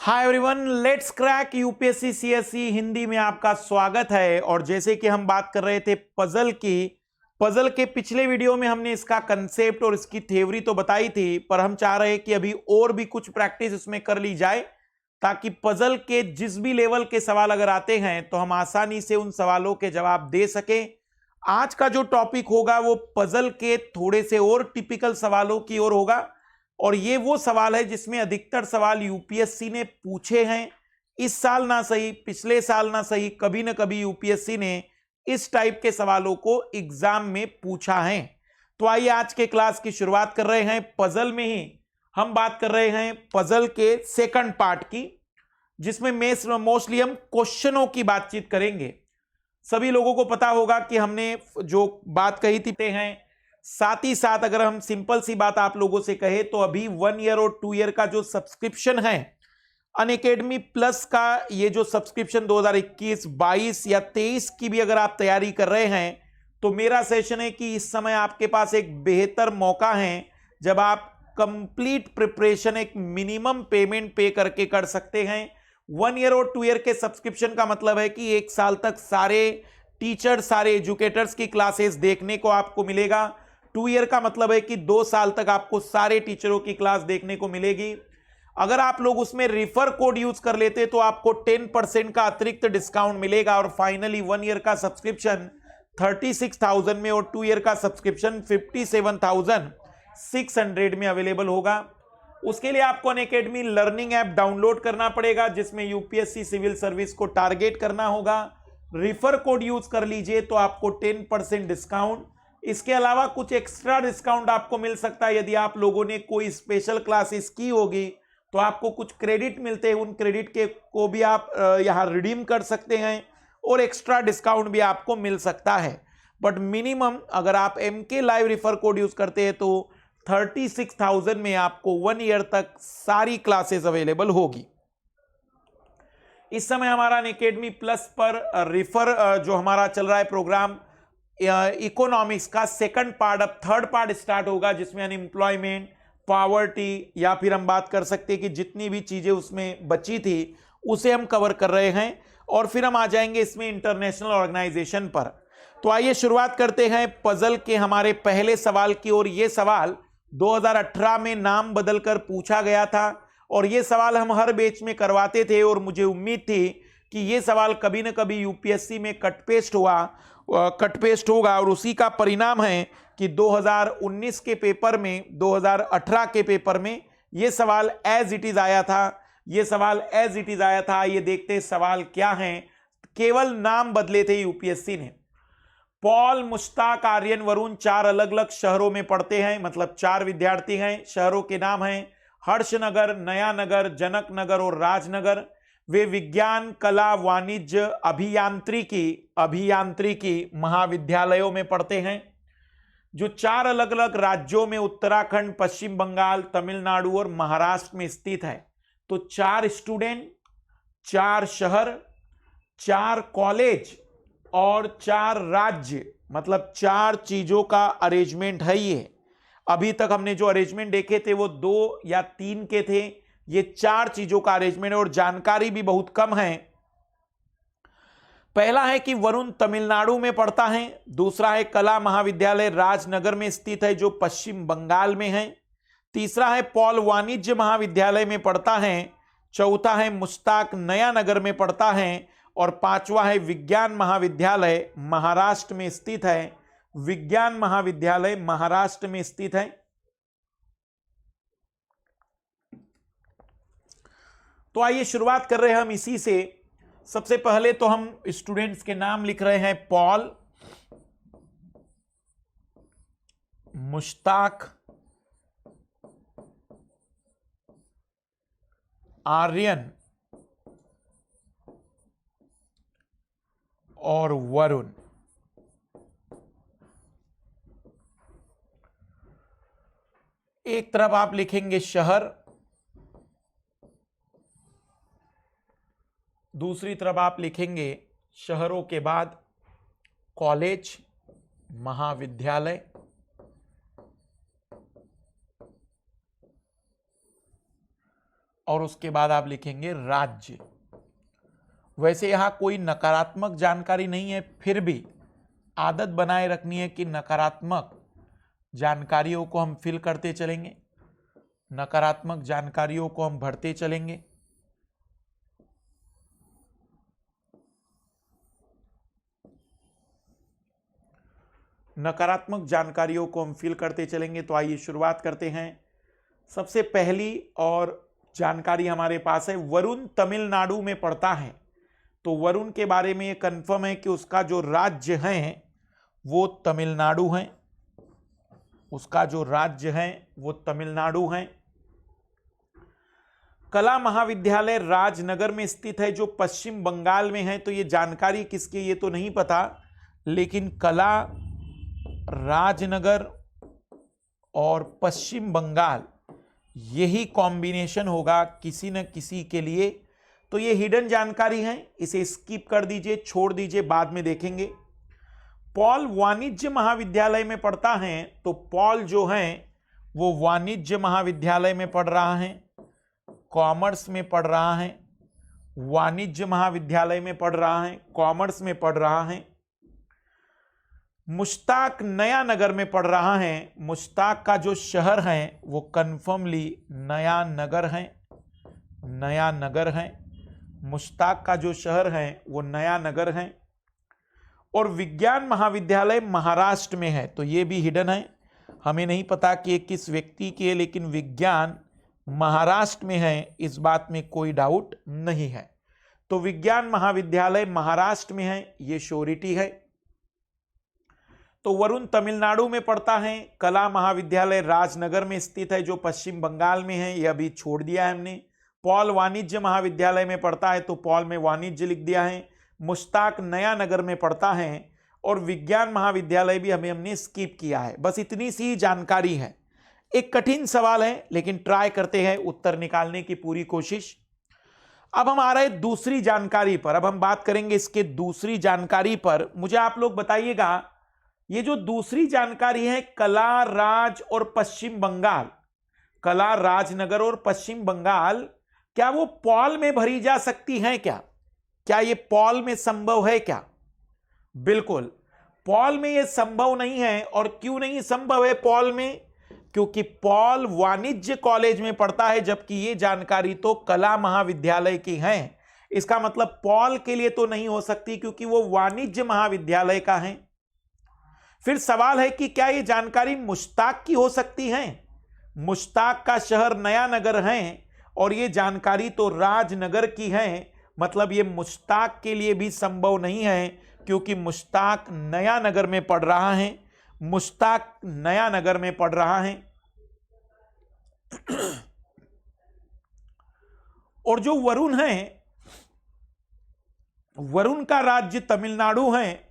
Hi everyone, let's crack UPSC CSE Hindi में आपका स्वागत है। और जैसे कि हम बात कर रहे थे पजल के पिछले वीडियो में हमने इसका कंसेप्ट और इसकी थ्योरी तो बताई थी, पर हम चाह रहे हैं कि अभी और भी कुछ प्रैक्टिस इसमें कर ली जाए ताकि पजल के जिस भी लेवल के सवाल अगर आते हैं तो हम आसानी से उन सवालों के जवाब दे सकें। आज का जो टॉपिक होगा वो पजल के थोड़े से और टिपिकल सवालों की ओर होगा, और ये वो सवाल है जिसमें अधिकतर सवाल यूपीएससी ने पूछे हैं। इस साल ना सही, पिछले साल ना सही, कभी ना कभी यूपीएससी ने इस टाइप के सवालों को एग्जाम में पूछा है। तो आइए आज के क्लास की शुरुआत कर रहे हैं पजल में ही। हम बात कर रहे हैं पजल के सेकंड पार्ट की, जिसमें मोस्टली हम क्वेश्चनों की बातचीत करेंगे। सभी लोगों को पता होगा कि हमने जो बात कही थी हैं, साथ ही साथ अगर हम सिंपल सी बात आप लोगों से कहे तो अभी 1 ईयर और 2 ईयर का जो सब्सक्रिप्शन है अनअकैडमी प्लस का, ये जो सब्सक्रिप्शन 2021, 22 या 23 की भी अगर आप तैयारी कर रहे हैं तो मेरा सेशन है कि इस समय आपके पास एक बेहतर मौका है जब आप कंप्लीट प्रिपरेशन एक मिनिमम पेमेंट पे करके कर सकते हैं। 1 ईयर और 2 ईयर के सब्सक्रिप्शन का मतलब है कि 1 साल तक सारे टीचर, सारे एजुकेटर्स की क्लासेस देखने को आपको मिलेगा। 2 ईयर का मतलब है कि 2 साल तक आपको सारे टीचरों की क्लास देखने को मिलेगी। अगर आप लोग उसमें रिफर कोड यूज कर लेते तो आपको 10% का अतिरिक्त डिस्काउंट मिलेगा, और फाइनली 1 ईयर का सब्सक्रिप्शन 36,000 में और 2 ईयर का सब्सक्रिप्शन 57,600 में अवेलेबल होगा। उसके लिए आपको अनअकैडमी लर्निंग ऐप डाउनलोड करना पड़ेगा, जिसमें यूपीएससी सिविल सर्विस को टारगेट करना होगा। रिफर कोड यूज कर लीजिए तो आपको 10% डिस्काउंट, इसके अलावा कुछ एक्स्ट्रा डिस्काउंट आपको मिल सकता है। यदि आप लोगों ने कोई स्पेशल क्लासेस की होगी तो आपको कुछ क्रेडिट मिलते हैं, उन क्रेडिट के को भी आप यहां रिडीम कर सकते हैं और एक्स्ट्रा डिस्काउंट भी आपको मिल सकता है। बट मिनिमम अगर आप MK live refer code use करते हैं तो 36,000 में आपको 1 ईयर तक सारी क्लासेस अवेलेबल होगी। इस समय हमारा अनअकैडमी प्लस पर रिफर जो हमारा चल रहा है प्रोग्राम इकोनॉमिक्स का सेकंड पार्ट, अब थर्ड पार्ट स्टार्ट होगा, जिसमें अनएम्प्लॉयमेंट, पॉवर्टी, या फिर हम बात कर सकते हैं कि जितनी भी चीजें उसमें बची थी उसे हम कवर कर रहे हैं, और फिर हम आ जाएंगे इसमें इंटरनेशनल ऑर्गेनाइजेशन पर। तो आइए शुरुआत करते हैं पजल के हमारे पहले सवाल की ओर। यह सवाल 2018 में नाम बदलकर पूछा गया था, और यह सवाल हम हर बैच में करवाते थे, और मुझे उम्मीद थी कि यह सवाल कभी ना कभी यूपीएससी में कट पेस्ट होगा, और उसी का परिणाम है कि 2019 के पेपर में, 2018 के पेपर में यह सवाल एज इट इज आया था। ये देखते सवाल क्या हैं, केवल नाम बदले थे यूपीएससी ने। पॉल, मुश्ताक, आर्यन, वरुण 4 अलग अलग शहरों में पढ़ते हैं, मतलब 4 विद्यार्थी हैं। शहरों के नाम हैं हर्षनगर, नया नगर, जनक नगर और राजनगर। वे विज्ञान, कला, वाणिज्य, अभियांत्रिकी महाविद्यालयों में पढ़ते हैं, जो 4 अलग अलग राज्यों में उत्तराखंड, पश्चिम बंगाल, तमिलनाडु और महाराष्ट्र में स्थित है। तो 4 स्टूडेंट, 4 शहर, 4 कॉलेज और 4 राज्य, मतलब 4 चीजों का अरेंजमेंट है ये। अभी तक हमने जो अरेंजमेंट देखे थे वो 2 या 3 के थे, ये 4 चीजों का अरेंजमेंट है, और जानकारी भी बहुत कम है। पहला है कि वरुण तमिलनाडु में पढ़ता है। दूसरा है कला महाविद्यालय राजनगर में स्थित है, जो पश्चिम बंगाल में है। तीसरा है पॉल वाणिज्य महाविद्यालय में पढ़ता है। चौथा है मुश्ताक नया नगर में पढ़ता है, और 5वां है विज्ञान महाविद्यालय महाराष्ट्र में स्थित है। विज्ञान महाविद्यालय महाराष्ट्र में स्थित है। तो आइए शुरुआत कर रहे हैं हम इसी से। सबसे पहले तो हम स्टूडेंट्स के नाम लिख रहे हैं। पॉल, मुश्ताक, आर्यन और वरुण। एक तरफ आप लिखेंगे शहर, दूसरी तरफ आप लिखेंगे शहरों के बाद कॉलेज, महाविद्यालय, और उसके बाद आप लिखेंगे राज्य। वैसे यहां कोई नकारात्मक जानकारी नहीं है, फिर भी आदत बनाए रखनी है कि नकारात्मक जानकारियों को हम फिल करते चलेंगे, नकारात्मक जानकारियों को हम भरते चलेंगे। नकारात्मक जानकारियों को हम फिल करते चलेंगे। तो आइए शुरुआत करते हैं। सबसे पहली और जानकारी हमारे पास है, वरुण तमिलनाडु में पड़ता है। तो वरुण के बारे में ये कंफर्म है कि उसका जो राज्य है वो तमिलनाडु है, उसका जो राज्य है वो तमिलनाडु है। कला महाविद्यालय राजनगर में स्थित है जो पश्चिम बंगाल में है। तो ये जानकारी किसकी ये तो नहीं पता, लेकिन कला राजनगर और पश्चिम बंगाल यही कॉम्बिनेशन होगा किसी न किसी के लिए। तो ये हिडन जानकारी है, इसे स्किप कर दीजिए, छोड़ दीजिए, बाद में देखेंगे। पॉल वाणिज्य महाविद्यालय में पढ़ता है। तो पॉल जो है वो वाणिज्य महाविद्यालय में पढ़ रहा है, कॉमर्स में पढ़ रहा है, वाणिज्य महाविद्यालय में पढ़ रहा है, कॉमर्स में पढ़ रहा है। मुश्ताक नया नगर में पढ़ रहा है। मुश्ताक का जो शहर है वो कन्फर्मली नया नगर है, नया नगर है। मुश्ताक का जो शहर है वो नया नगर है। और विज्ञान महाविद्यालय महाराष्ट्र में है। तो ये भी हिडन है, हमें नहीं पता कि ये किस व्यक्ति की है, लेकिन विज्ञान महाराष्ट्र में है, इस बात में कोई डाउट नहीं है। तो विज्ञान महाविद्यालय महाराष्ट्र में है, ये श्योरिटी है। तो वरुण तमिलनाडु में पढ़ता है। कला महाविद्यालय राजनगर में स्थित है जो पश्चिम बंगाल में है, यह अभी छोड़ दिया है हमने। पॉल वाणिज्य महाविद्यालय में पढ़ता है, तो पॉल में वाणिज्य लिख दिया है। मुश्ताक नया नगर में पढ़ता है और विज्ञान महाविद्यालय भी हमने स्किप किया है। बस इतनी सी जानकारी है। एक कठिन सवाल है, लेकिन ट्राई करते हैं उत्तर निकालने की पूरी कोशिश। अब हम आ रहे हैं दूसरी जानकारी पर। अब हम बात करेंगे इसके दूसरी जानकारी पर। मुझे आप लोग बताइएगा, ये जो दूसरी जानकारी है कला राज और पश्चिम बंगाल, कला राजनगर और पश्चिम बंगाल, क्या वो पॉल में भरी जा सकती हैं? क्या ये पॉल में संभव है क्या? बिल्कुल, पॉल में ये संभव नहीं है। और क्यों नहीं संभव है पॉल में? क्योंकि पॉल वाणिज्य कॉलेज में पढ़ता है, जबकि ये जानकारी तो कला महाविद्यालय की है। इसका मतलब पॉल के लिए तो नहीं हो सकती, क्योंकि वो वाणिज्य महाविद्यालय का है। फिर सवाल है कि क्या ये जानकारी मुश्ताक की हो सकती है? मुश्ताक का शहर नया नगर है और ये जानकारी तो राजनगर की है। मतलब ये मुश्ताक के लिए भी संभव नहीं है, क्योंकि मुश्ताक नया नगर में पढ़ रहा है, मुश्ताक नया नगर में पढ़ रहा है। और जो वरुण है, वरुण का राज्य तमिलनाडु है,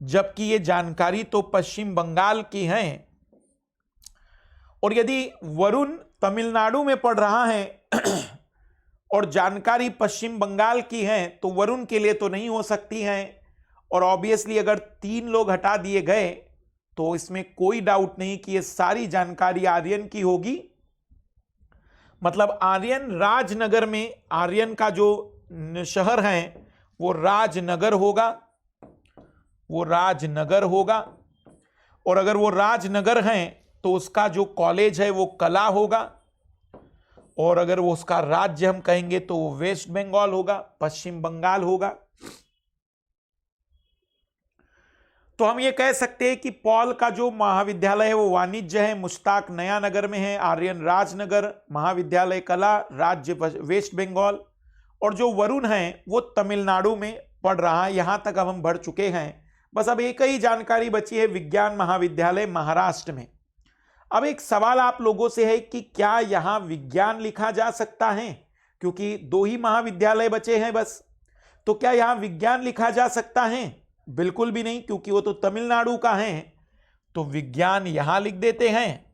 जबकि ये जानकारी तो पश्चिम बंगाल की है। और यदि वरुण तमिलनाडु में पढ़ रहा है और जानकारी पश्चिम बंगाल की है, तो वरुण के लिए तो नहीं हो सकती है। और ऑब्वियसली अगर 3 लोग हटा दिए गए तो इसमें कोई डाउट नहीं कि ये सारी जानकारी आर्यन की होगी। मतलब आर्यन राजनगर में, आर्यन का जो शहर है वो राजनगर होगा, वो राजनगर होगा। और अगर वो राजनगर है तो उसका जो कॉलेज है वो कला होगा। और अगर वो उसका राज्य हम कहेंगे तो वो वेस्ट बंगाल होगा, पश्चिम बंगाल होगा। तो हम ये कह सकते हैं कि पॉल का जो महाविद्यालय है वो वाणिज्य है, मुश्ताक नया नगर में है, आर्यन राजनगर, महाविद्यालय कला, राज्य वेस्ट बंगाल। और जो वरुण है वो तमिलनाडु में पढ़ रहा है। यहां तक अब हम बढ़ चुके हैं। बस अब एक ही जानकारी बची है, विज्ञान महाविद्यालय महाराष्ट्र में। अब एक सवाल आप लोगों से है कि क्या यहां विज्ञान लिखा जा सकता है? क्योंकि 2 ही महाविद्यालय बचे हैं बस। तो क्या यहां विज्ञान लिखा जा सकता है? बिल्कुल भी नहीं, क्योंकि वो तो तमिलनाडु का है। तो विज्ञान यहां लिख देते हैं,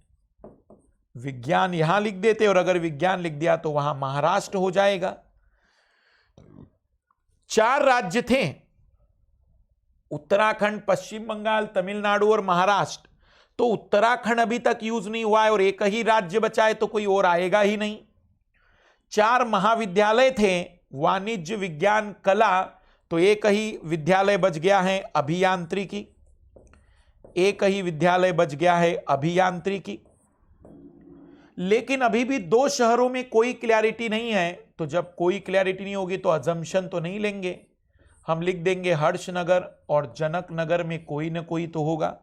विज्ञान यहां लिख देते। और अगर विज्ञान लिख दिया तो वहां महाराष्ट्र हो जाएगा। 4 राज्य थे, उत्तराखंड, पश्चिम बंगाल, तमिलनाडु और महाराष्ट्र। तो उत्तराखंड अभी तक यूज नहीं हुआ है और एक ही राज्य बचा है, तो कोई और आएगा ही नहीं। 4 महाविद्यालय थे, वाणिज्य, विज्ञान, कला, तो एक ही विद्यालय बच गया है अभियांत्रिकी, एक ही विद्यालय बच गया है अभियांत्रिकी। लेकिन अभी भी 2 शहरों में कोई क्लैरिटी नहीं है, तो जब कोई क्लैरिटी नहीं होगी तो अजम्पशन तो नहीं लेंगे, हम लिख देंगे हर्षनगर और जनकनगर में कोई ना कोई तो होगा,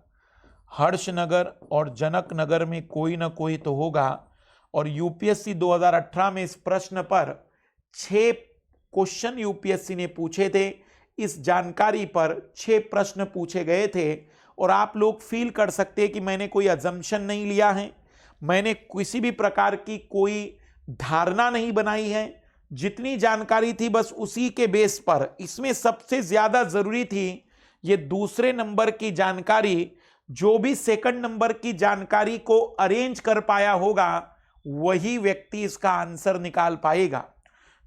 हर्षनगर और जनकनगर में कोई ना कोई तो होगा। और यूपीएससी 2018 में इस प्रश्न पर 6 क्वेश्चन यूपीएससी ने पूछे थे, इस जानकारी पर 6 प्रश्न पूछे गए थे। और आप लोग फील कर सकते हैं कि मैंने कोई अजम्पशन नहीं लिया है, मैंने किसी भी प्रकार की कोई धारणा नहीं बनाई है, जितनी जानकारी थी बस उसी के बेस पर। इसमें सबसे ज्यादा जरूरी थी ये दूसरे नंबर की जानकारी, जो भी सेकंड नंबर की जानकारी को अरेंज कर पाया होगा वही व्यक्ति इसका आंसर निकाल पाएगा।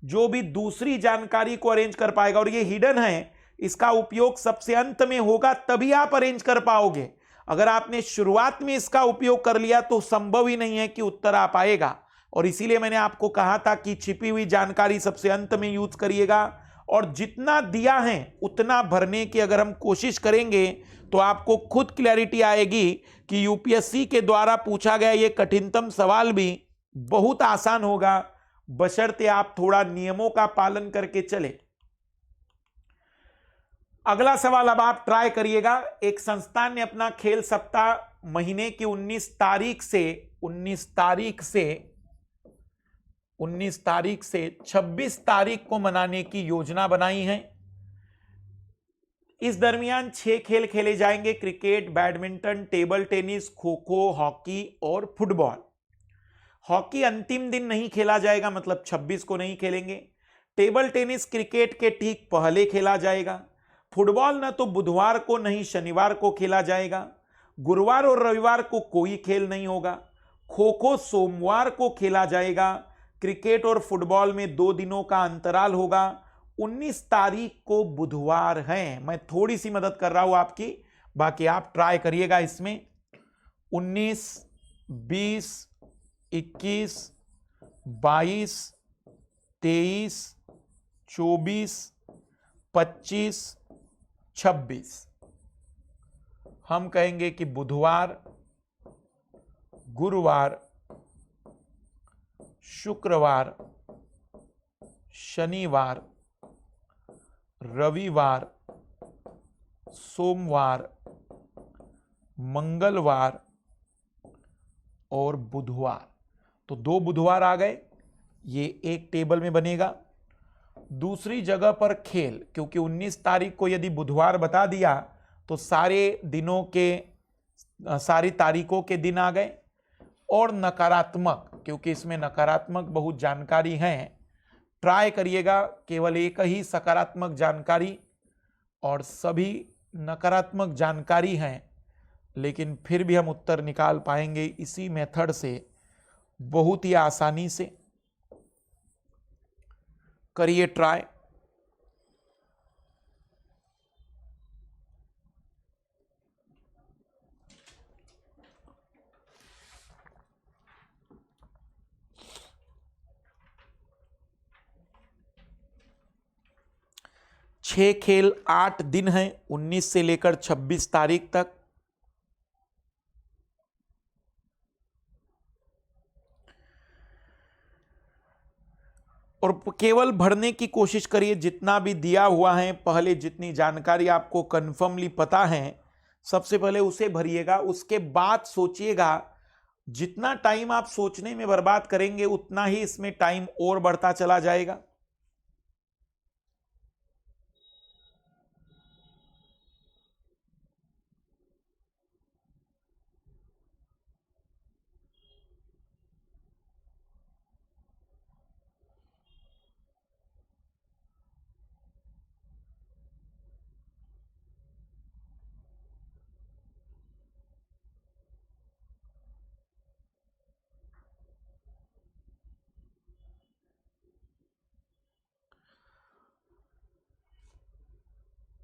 जो भी दूसरी जानकारी को अरेंज कर पाएगा, और ये हिडन है, इसका उपयोग सबसे अंत में होगा, तभी आप अरेंज कर पाओगे। अगर आपने शुरुआत में इसका उपयोग कर लिया तो संभव ही नहीं है कि उत्तर आ पाएगा। और इसीलिए मैंने आपको कहा था कि छिपी हुई जानकारी सबसे अंत में यूज करिएगा, और जितना दिया है उतना भरने की अगर हम कोशिश करेंगे तो आपको खुद क्लैरिटी आएगी कि यूपीएससी के द्वारा पूछा गया ये कठिनतम सवाल भी बहुत आसान होगा, बशर्ते आप थोड़ा नियमों का पालन करके चले। अगला सवाल अब आप ट्राई करिएगा। एक संस्थान ने अपना खेल सप्ताह महीने की 19 तारीख से 26 तारीख को मनाने की योजना बनाई है। इस दरमियान 6 खेल खेले जाएंगे, cricket, badminton, table tennis, kho kho, hockey और फुटबॉल। हॉकी अंतिम दिन नहीं खेला जाएगा, मतलब 26 को नहीं खेलेंगे। टेबल टेनिस क्रिकेट के ठीक पहले खेला जाएगा। फुटबॉल न तो बुधवार को नहीं शनिवार को खेला जाएगा। गुरुवार और रविवार को कोई खेल नहीं होगा। खो खो सोमवार को खेला जाएगा। क्रिकेट और फुटबॉल में 2 दिनों का अंतराल होगा। 19 तारीख को बुधवार है। मैं थोड़ी सी मदद कर रहा हूं आपकी, बाकी आप ट्राई करिएगा इसमें। 19, 20, 21, 22, 23, 24, 25, 26। हम कहेंगे कि बुधवार, गुरुवार, शुक्रवार, शनिवार, रविवार, सोमवार, मंगलवार और बुधवार। तो 2 बुधवार आ गए, ये एक टेबल में बनेगा। दूसरी जगह पर खेल, क्योंकि 19 तारीख को यदि बुधवार बता दिया तो सारे दिनों के सारी तारीखों के दिन आ गए। और नकारात्मक, क्योंकि इसमें नकारात्मक बहुत जानकारी है, ट्राई करिएगा केवल एक ही सकारात्मक जानकारी, और सभी नकारात्मक जानकारी हैं, लेकिन फिर भी हम उत्तर निकाल पाएंगे इसी मेथड से बहुत ही आसानी से। करिए ट्राई। छह खेल 8 दिन हैं, 19 से लेकर 26 तारीख तक। और केवल भरने की कोशिश करिए, जितना भी दिया हुआ है, पहले जितनी जानकारी आपको कन्फर्मली पता है सबसे पहले उसे भरिएगा। उसके बाद सोचिएगा। जितना टाइम आप सोचने में बर्बाद करेंगे उतना ही इसमें टाइम और बढ़ता चला जाएगा।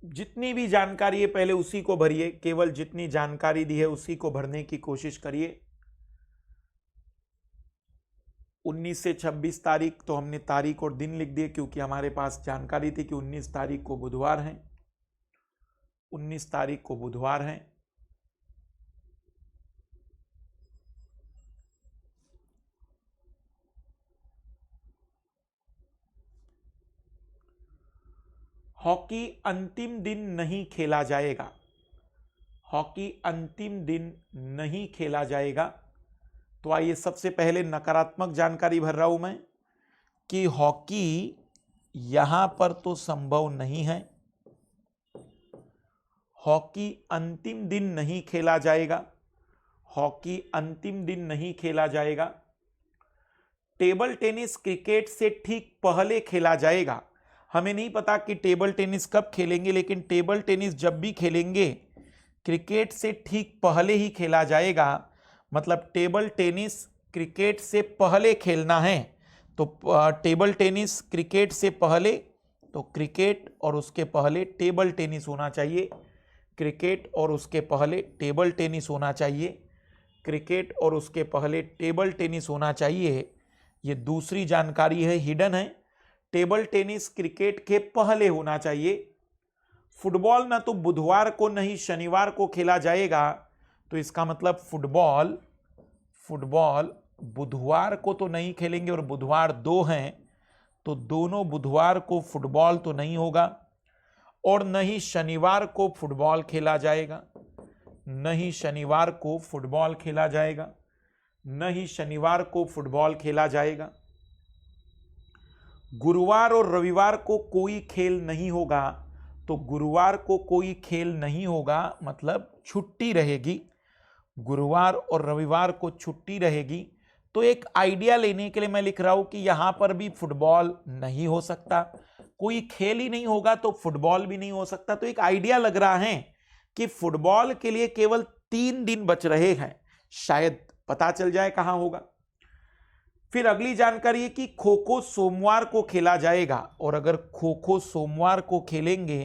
जितनी भी जानकारी है पहले उसी को भरिए, केवल जितनी जानकारी दी है उसी को भरने की कोशिश करिए। 19 से 26 तारीख, तो हमने तारीख और दिन लिख दिए क्योंकि हमारे पास जानकारी थी कि 19 तारीख को बुधवार है, 19 तारीख को बुधवार है। हॉकी अंतिम दिन नहीं खेला जाएगा, हॉकी अंतिम दिन नहीं खेला जाएगा। तो आइए सबसे पहले नकारात्मक जानकारी भर रहा हूं मैं कि हॉकी यहां पर तो संभव नहीं है, हॉकी अंतिम दिन नहीं खेला जाएगा, हॉकी अंतिम दिन नहीं खेला जाएगा। टेबल टेनिस क्रिकेट से ठीक पहले खेला जाएगा। हमें नहीं पता कि टेबल टेनिस कब खेलेंगे, लेकिन टेबल टेनिस जब भी खेलेंगे क्रिकेट से ठीक पहले ही खेला जाएगा। मतलब टेबल टेनिस क्रिकेट से पहले खेलना है, तो टेबल टेनिस क्रिकेट से पहले, तो क्रिकेट और उसके पहले टेबल टेनिस होना चाहिए, क्रिकेट और उसके पहले टेबल टेनिस होना चाहिए, क्रिकेट और उसके पहले टेबल टेनिस होना चाहिए। ये दूसरी जानकारी है, हिडन है। टेबल टेनिस क्रिकेट के पहले होना चाहिए। फुटबॉल ना तो बुधवार को नहीं शनिवार को खेला जाएगा, तो इसका मतलब फुटबॉल बुधवार को तो नहीं खेलेंगे, और बुधवार 2 हैं, तो दोनों बुधवार को फुटबॉल तो नहीं होगा, और न ही शनिवार को फुटबॉल खेला जाएगा, न ही शनिवार को फुटबॉल खेला जाएगा, न ही शनिवार को फुटबॉल खेला जाएगा। गुरुवार और रविवार को कोई खेल नहीं होगा, तो गुरुवार को कोई खेल नहीं होगा मतलब छुट्टी रहेगी, गुरुवार और रविवार को छुट्टी रहेगी। तो एक आइडिया लेने के लिए मैं लिख रहा हूं कि यहां पर भी फुटबॉल नहीं हो सकता, कोई खेल ही नहीं होगा तो फुटबॉल भी नहीं हो सकता। तो एक आइडिया लग रहा है कि फुटबॉल के लिए केवल 3 दिन बच रहे हैं, शायद पता चल जाए कहां होगा। फिर अगली जानकारी है कि खो खो सोमवार को खेला जाएगा, और अगर खो खो सोमवार को खेलेंगे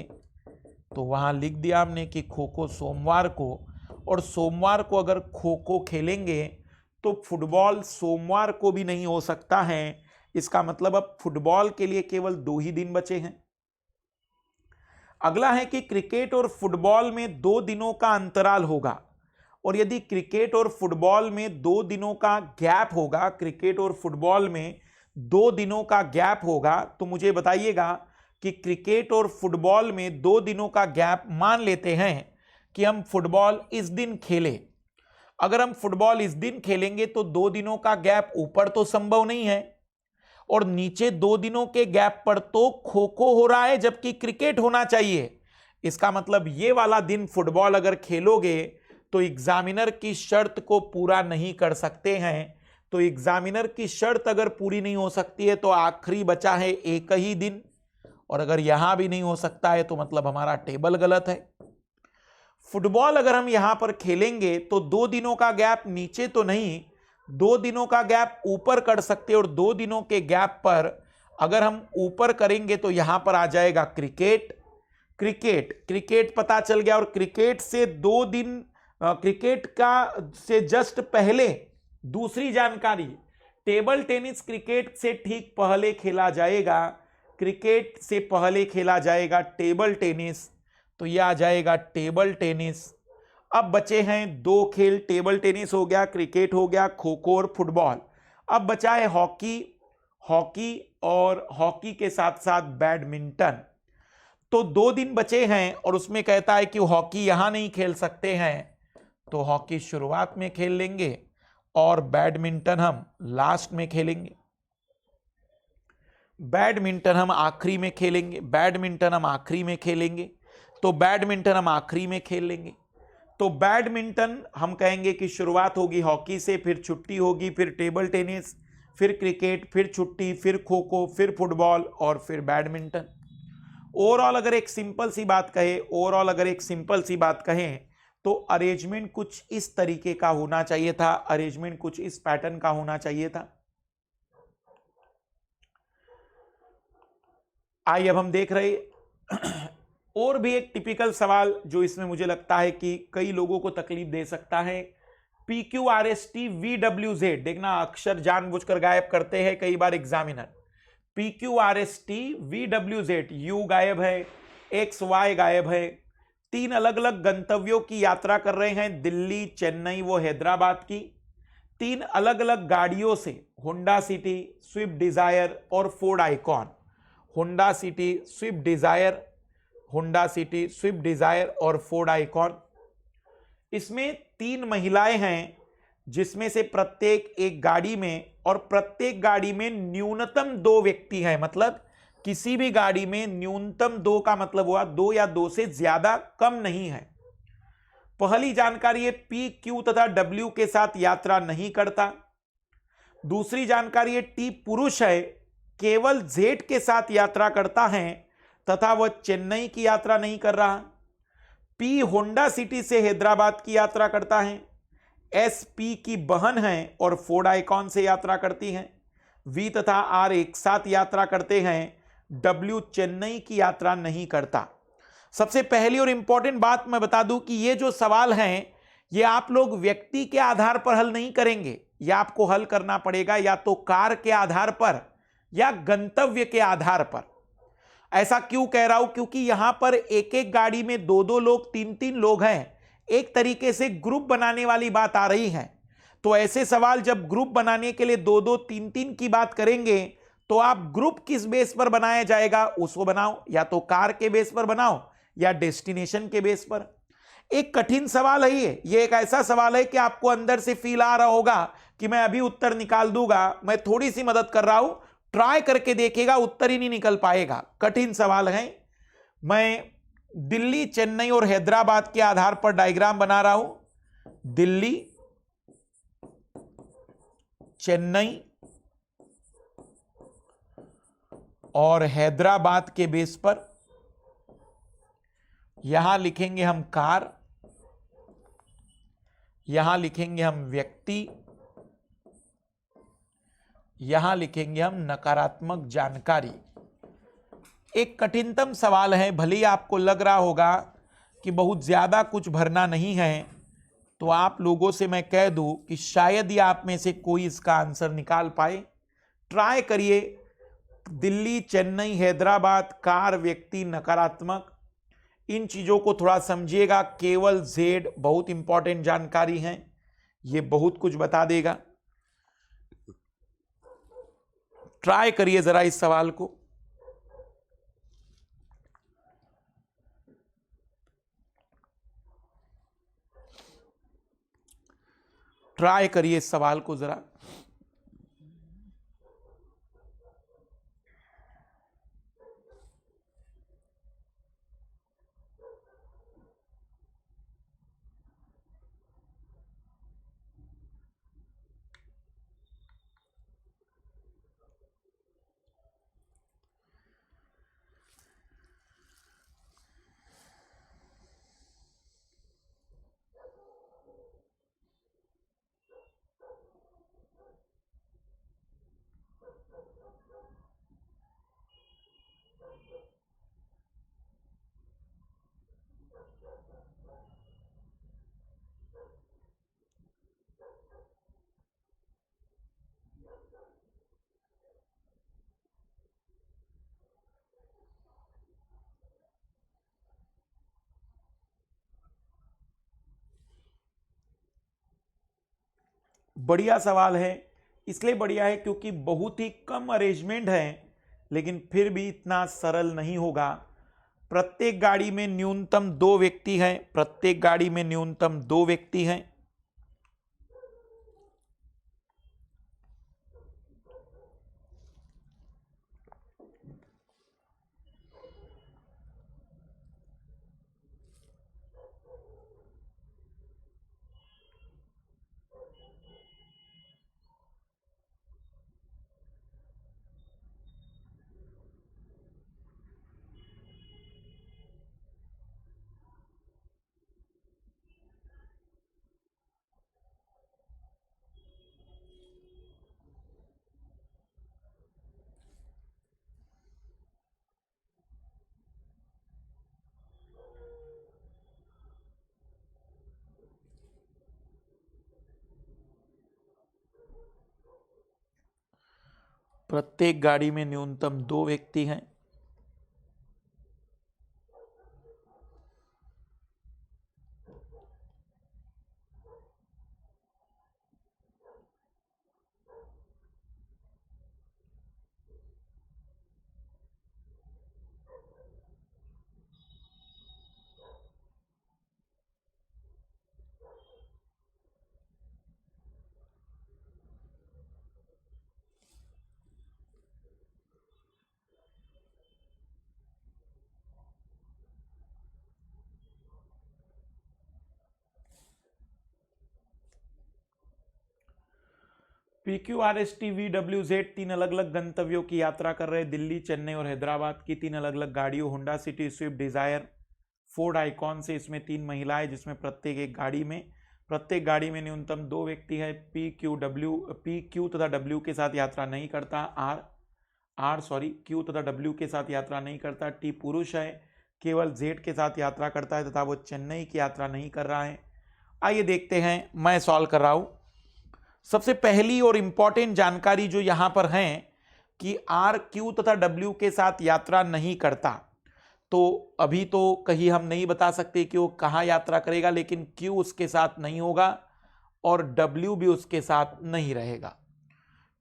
तो वहां लिख दिया हमने कि खो खो सोमवार को, और सोमवार को अगर खो खो खेलेंगे तो फुटबॉल सोमवार को भी नहीं हो सकता है। इसका मतलब अब फुटबॉल के लिए केवल 2 ही दिन बचे हैं। अगला है कि क्रिकेट और फुटबॉल में 2 दिनों का अंतराल होगा, और यदि क्रिकेट और फुटबॉल में 2 दिनों का गैप होगा, क्रिकेट और फुटबॉल में 2 दिनों का गैप होगा, तो मुझे बताइएगा कि क्रिकेट और फुटबॉल में 2 दिनों का गैप, मान लेते हैं कि हम फुटबॉल इस दिन खेले, अगर हम फुटबॉल इस दिन खेलेंगे तो 2 दिनों का गैप ऊपर तो संभव नहीं है, और नीचे 2 दिनों के गैप पर तो खो खो हो रहा है जबकि क्रिकेट होना चाहिए। इसका मतलब ये वाला दिन फुटबॉल अगर खेलोगे तो एग्जामिनर की शर्त को पूरा नहीं कर सकते हैं। तो एग्जामिनर की शर्त अगर पूरी नहीं हो सकती है तो आखिरी बचा है एक ही दिन, और अगर यहां भी नहीं हो सकता है तो मतलब हमारा टेबल गलत है। फुटबॉल अगर हम यहां पर खेलेंगे तो 2 दिनों का गैप नीचे तो नहीं, 2 दिनों का गैप ऊपर कर सकते, और 2 दिनों के गैप पर अगर हम ऊपर करेंगे तो यहां पर आ जाएगा क्रिकेट, क्रिकेट पता चल गया। और क्रिकेट से 2 दिन, क्रिकेट का से जस्ट पहले दूसरी जानकारी, टेबल टेनिस क्रिकेट से ठीक पहले खेला जाएगा, क्रिकेट से पहले खेला जाएगा टेबल टेनिस, तो यह आ जाएगा टेबल टेनिस। अब बचे हैं 2 खेल, टेबल टेनिस हो गया, क्रिकेट हो गया, खो खो और फुटबॉल। अब बचा है हॉकी और हॉकी के साथ साथ बैडमिंटन। तो 2 दिन बचे हैं, और उसमें कहता है कि हॉकी यहां नहीं खेल सकते हैं, तो हॉकी शुरुआत में खेल लेंगे और बैडमिंटन हम लास्ट में खेलेंगे, बैडमिंटन हम आखिरी में खेलेंगे, बैडमिंटन हम आखिरी में खेलेंगे, तो बैडमिंटन हम आखिरी में खेल लेंगे। तो बैडमिंटन हम कहेंगे कि शुरुआत होगी हॉकी से, फिर छुट्टी होगी, फिर टेबल टेनिस, फिर क्रिकेट, फिर छुट्टी, फिर खो खो, फिर फुटबॉल और फिर बैडमिंटन। ओवरऑल अगर एक सिंपल सी बात कहें तो अरेंजमेंट कुछ इस तरीके का होना चाहिए था, अरेंजमेंट कुछ इस पैटर्न का होना चाहिए था। आइए अब हम देख रहे और भी एक टिपिकल सवाल जो इसमें मुझे लगता है कि कई लोगों को तकलीफ दे सकता है PQRST VWZ, देखना अक्षर जानबूझकर गायब करते हैं कई बार एग्जामिनर। PQRST VWZ, U गायब है, XY गायब है। 3 अलग अलग गंतव्यों की यात्रा कर रहे हैं, दिल्ली, चेन्नई व हैदराबाद की। 3 अलग अलग गाड़ियों से, होंडा सिटी, स्विफ्ट डिजायर और Ford Ikon. Honda City, Swift Dzire, Honda City, Swift Dzire और फोर्ड आइकॉन। इसमें 3 महिलाएं हैं, जिसमें से प्रत्येक एक गाड़ी में, और प्रत्येक गाड़ी में न्यूनतम 2 व्यक्ति हैं। मतलब किसी भी गाड़ी में न्यूनतम 2 का मतलब हुआ 2 या 2 से ज्यादा, कम नहीं है। पहली जानकारी है P, Q तथा W के साथ यात्रा नहीं करता। दूसरी जानकारी है T पुरुष है, केवल Z के साथ यात्रा करता है तथा वह चेन्नई की यात्रा नहीं कर रहा। P होंडा सिटी से हैदराबाद की यात्रा करता है। S P की बहन है और फोर्ड आइकॉन से यात्रा करती हैं। V तथा R एक साथ यात्रा करते हैं। W चेन्नई की यात्रा नहीं करता। सबसे पहली और इंपॉर्टेंट बात मैं बता दूं कि ये जो सवाल हैं, ये आप लोग व्यक्ति के आधार पर हल नहीं करेंगे। या आपको हल करना पड़ेगा या तो कार के आधार पर या गंतव्य के आधार पर। ऐसा क्यों कह रहा हूं? क्योंकि यहां पर एक एक गाड़ी में 2-2 लोग, 3-3 लोग हैं। एक तरीके से ग्रुप बनाने वाली बात आ रही है। तो ऐसे सवाल जब ग्रुप बनाने के लिए 2-2, 3-3 की बात करेंगे, तो आप ग्रुप किस बेस पर बनाया जाएगा उसको बनाओ, या तो कार के बेस पर बनाओ या डेस्टिनेशन के बेस पर। एक कठिन सवाल है ये एक ऐसा सवाल है कि आपको अंदर से फील आ रहा होगा कि मैं अभी उत्तर निकाल दूंगा। मैं थोड़ी सी मदद कर रहा हूं, ट्राई करके देखिएगा, उत्तर ही नहीं निकल पाएगा। कठिन सवाल है। मैं दिल्ली, चेन्नई और हैदराबाद के आधार पर डायग्राम बना रहा हूं। दिल्ली, चेन्नई और हैदराबाद के बेस पर यहां लिखेंगे हम कार, यहां लिखेंगे हम व्यक्ति, यहां लिखेंगे हम नकारात्मक जानकारी। एक कठिनतम सवाल है, भले ही आपको लग रहा होगा कि बहुत ज्यादा कुछ भरना नहीं है, तो आप लोगों से मैं कह दूं कि शायद ही आप में से कोई इसका आंसर निकाल पाए। ट्राई करिए। दिल्ली, चेन्नई, हैदराबाद, कार, व्यक्ति, नकारात्मक, इन चीजों को थोड़ा समझिएगा। केवल जेड बहुत इंपॉर्टेंट जानकारी है, ये बहुत कुछ बता देगा। ट्राई करिए जरा इस सवाल को। ट्राई करिए इस सवाल को जरा। बढ़िया सवाल है। इसलिए बढ़िया है क्योंकि बहुत ही कम अरेंजमेंट है, लेकिन फिर भी इतना सरल नहीं होगा। प्रत्येक गाड़ी में न्यूनतम 2 व्यक्ति हैं, प्रत्येक गाड़ी में न्यूनतम 2 व्यक्ति हैं। प्रत्येक गाड़ी में न्यूनतम 2 व्यक्ति हैं। PQRST-VWZ 3 अलग अलग गंतव्यों की यात्रा कर रहे, दिल्ली, चेन्नई और हैदराबाद की 3 अलग अलग गाड़ियों, Honda City, Swift Dzire, Ford Ikon से। इसमें 3 महिलाएं, जिसमें प्रत्येक गाड़ी में न्यूनतम 2 व्यक्ति है। क्यू तथा डब्ल्यू के साथ यात्रा नहीं करता। क्यू तथा डब्ल्यू के साथ यात्रा नहीं करता। टी पुरुष है, केवल जेड के साथ यात्रा करता है तथा वो चेन्नई की यात्रा नहीं कर रहा है। आइए देखते हैं, मैं सॉल्व कर रहा हूं। सबसे पहली और इंपॉर्टेंट जानकारी जो यहां पर है कि आर क्यू तथा डब्ल्यू के साथ यात्रा नहीं करता, तो अभी तो कहीं हम नहीं बता सकते कि वो कहां यात्रा करेगा, लेकिन क्यू उसके साथ नहीं होगा और डब्ल्यू भी उसके साथ नहीं रहेगा।